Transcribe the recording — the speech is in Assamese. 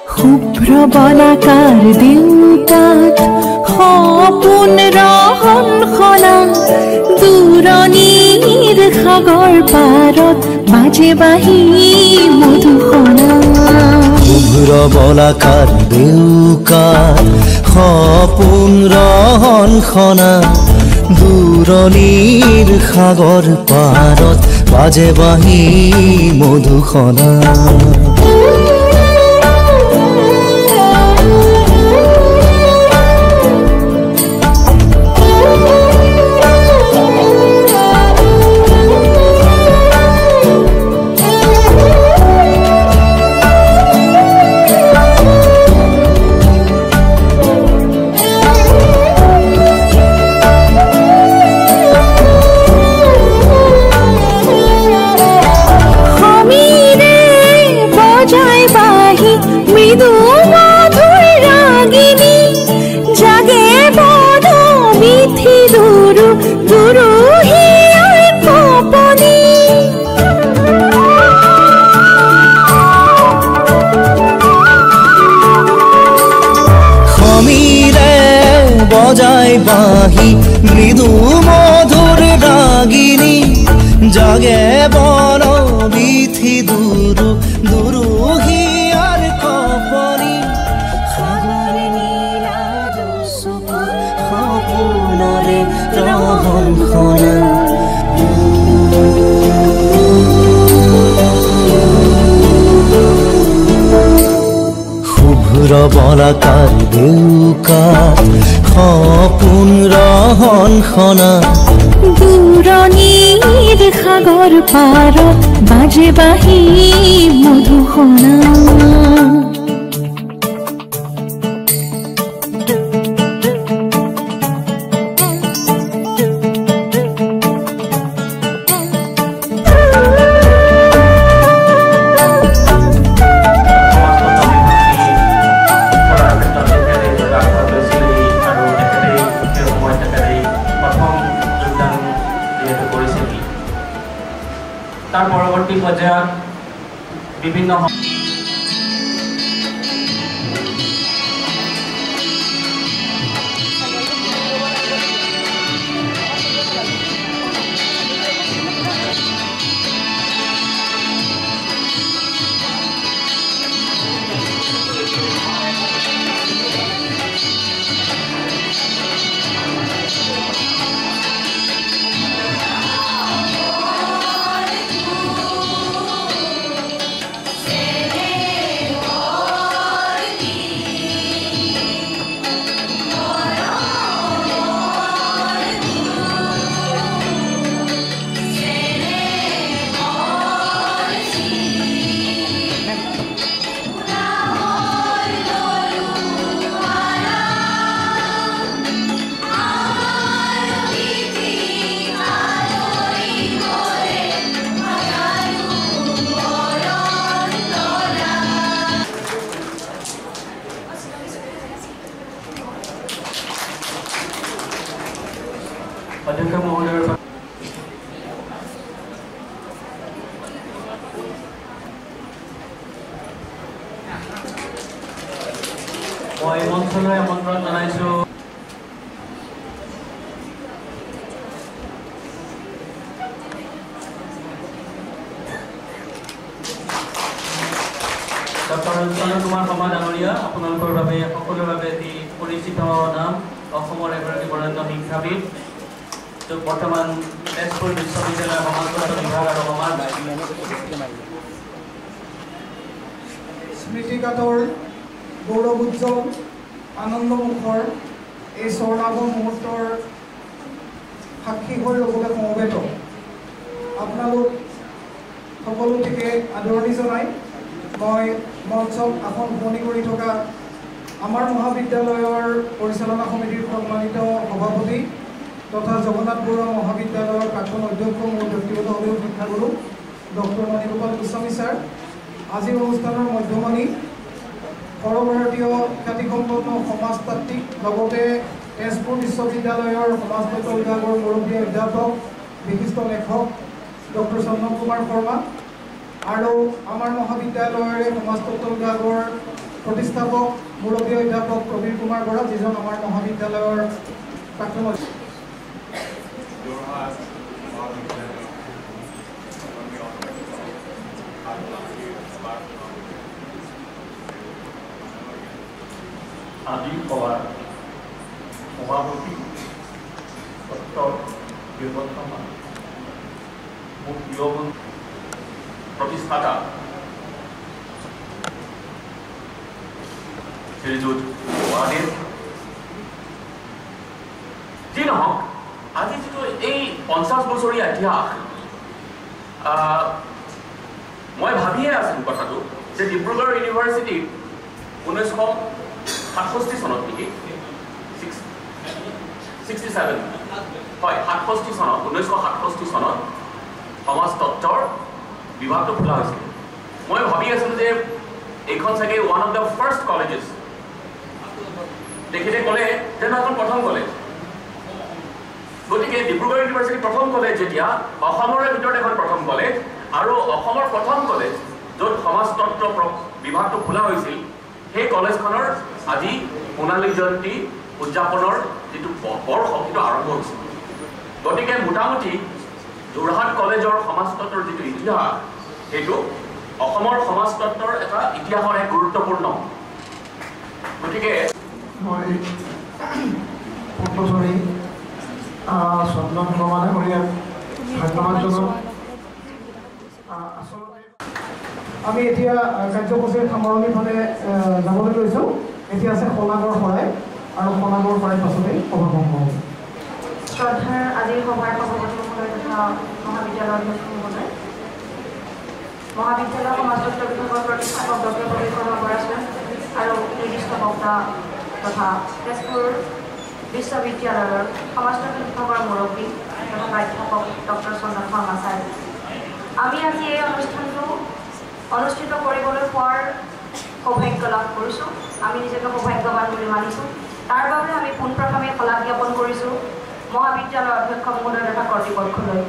শুভ্ৰ বলাকাৰ দেউতাত সপোন ৰহন খনা দূৰণিৰ সাগৰ পাৰত বাজে বাঁহী মধুসনা শুভ্ৰ বলাকাৰ দেউতাত সপোন ৰহন খনা দূৰণিৰ সাগৰ পাৰত বাজে বাঁহী মধুসনা বজাই বাঁহী মৃদু মধুর রাগিনী জাগে বন বিথি দুরু দুরু হিয়ার কপনি সাগরে নীলা সপনরে রহন খনা শুভ্ৰ বলাকাৰ দেউকাত সপোন ৰহন খনা দূৰণিৰ সাগৰ পাৰত বাজে বাঁহী মধুসনা তাৰ পৰৱৰ্তী পৰ্যায়ত বিভিন্ন অধ্যক্ষ মহোদয়ৰ মই মঞ্চলৈ আমন্ত্ৰণ জনাইছো ডক্টৰ চন্দ্ৰ কুমাৰ শৰ্মা ডাঙৰীয়া আপোনালোকৰ বাবে সকলোৰে বাবে এটি পৰিচিত নাম অসমৰ এগৰাকী বৰেণ্য শিক্ষাবিদ বৰ্তমান তেজপুৰ বিশ্ববিদ্যালয়ৰ সমাজতত্ব বিভাগ আৰু সমাজ স্মৃতিকাতৰ গৌৰৱ উজ্জ্বল আনন্দমুখৰ এই স্বৰ্ণাভ মুহূৰ্তৰ সাক্ষী হৈ ল'বলৈ সমবেত আপোনালোক সকলোটিকে আদৰণি জনাই মই মঞ্চক আসন শুৱনি কৰি থকা আমাৰ মহাবিদ্যালয়ৰ পৰিচালনা সমিতিৰ সন্মানিত সভাপতি তথা জগন্নাথ বৰুৱা মহাবিদ্যালয়ৰ প্ৰাক্তন অধ্যক্ষ মোৰ ব্যক্তিগতভাৱেও শিক্ষাগুৰু ডক্টৰ মণিগোপাল গোস্বামী ছাৰ আজিৰ অনুষ্ঠানৰ মধ্যমণি সৰ্বভাৰতীয় খ্যাতিসম্পন্ন সমাজতাত্ত্বিক লগতে তেজপুৰ বিশ্ববিদ্যালয়ৰ সমাজতত্ত্ব বিভাগৰ মুৰব্বী অধ্যাপক বিশিষ্ট লেখক ডক্টৰ চন্দন কুমাৰ শৰ্মা আৰু আমাৰ মহাবিদ্যালয়ৰ সমাজতত্ত্ব বিভাগৰ প্ৰতিষ্ঠাপক মুৰব্বী অধ্যাপক প্ৰবীৰ কুমাৰ বৰা, যিজন আমাৰ মহাবিদ্যালয়ৰ প্ৰাক্তন আদি সভাৰ সভাপতি ডক্টৰ বীৰবৰ্ধমান, মোৰ প্ৰিয় প্ৰতিষ্ঠাতা শ্ৰীযুত বৰাদেৱ, যি নহওক আজি যিটো এই 50 বছৰীয়া ইতিহাস, মই ভাবিয়ে আছিলোঁ কথাটো যে ডিব্ৰুগড় ইউনিভাৰ্চিটিত 1967 চনত নেকি 67 হয় 67 চনত 1967 চনত সমাজতত্বৰ বিভাগটো খোলা হৈছিল। মই ভাবি আছিলোঁ যে এইখন চাগে one of the first colleges. তেখেতে ক'লে যে এখন প্ৰথম কলেজ, গতিকে ডিব্ৰুগড় ইউনিভাৰ্চিটি প্ৰথম কলেজ যেতিয়া অসমৰে ভিতৰত এখন প্ৰথম কলেজ আৰু অসমৰ প্ৰথম কলেজ য'ত সমাজতত্ব বিভাগটো খোলা হৈছিল, সেই কলেজখনৰ আজি সোণালী জয়ন্তী উদযাপনৰ যিটো বৰ্ষ সেইটো আৰম্ভ হৈছিল। গতিকে মোটামুটি যোৰহাট কলেজৰ সমাজতত্বৰ যিটো ইতিহাস, সেইটো অসমৰ সমাজতত্বৰ এটা ইতিহাসৰ এক গুৰুত্বপূৰ্ণ। গতিকে মই প্ৰথমে চন্দন শৰ্মা ডাঙৰীয়াক ধন্যবাদ জনাওঁ। আচলতে আমি এতিয়া কাৰ্যসূচীৰ সামৰণি ফালে যাবলৈ লৈছোঁ। এতিয়া আছে সোণাগড় শৰাই আৰু সোণাগড় শৰাই পাছতেই সভাভংগ হ'ব। শ্ৰদ্ধাৰ আজিৰ সভাৰ সভাপতি মহোদয় তথা মহাবিদ্যালয়ৰ অধ্যক্ষ মহোদয়, মহাবিদ্যালয় সমাজতত্ব বিভাগৰ প্ৰতিষ্ঠাপক ডক্টৰ প্ৰবীৰ কুমাৰ বৰা আৰু নিৰ্দিষ্ট বক্তা তথা তেজপুৰ বিশ্ববিদ্যালয়ৰ সমাজতত্ব বিভাগৰ মুৰব্বী তথা প্ৰাধ্যাপক ডক্টৰ চন্দন শৰ্মা ছাৰ, আমি আজি এই অনুষ্ঠানটো অনুষ্ঠিত কৰিবলৈ পোৱাৰ সৌভাগ্য লাভ কৰিছোঁ। আমি নিজকে সৌভাগ্যৱান বুলি মানিছোঁ। তাৰ বাবে আমি পোনপ্ৰথমে শলাগ জ্ঞাপন কৰিছোঁ মহাবিদ্যালয়ৰ অধ্যক্ষ মহোদয় তথা কৰ্তৃপক্ষলৈ।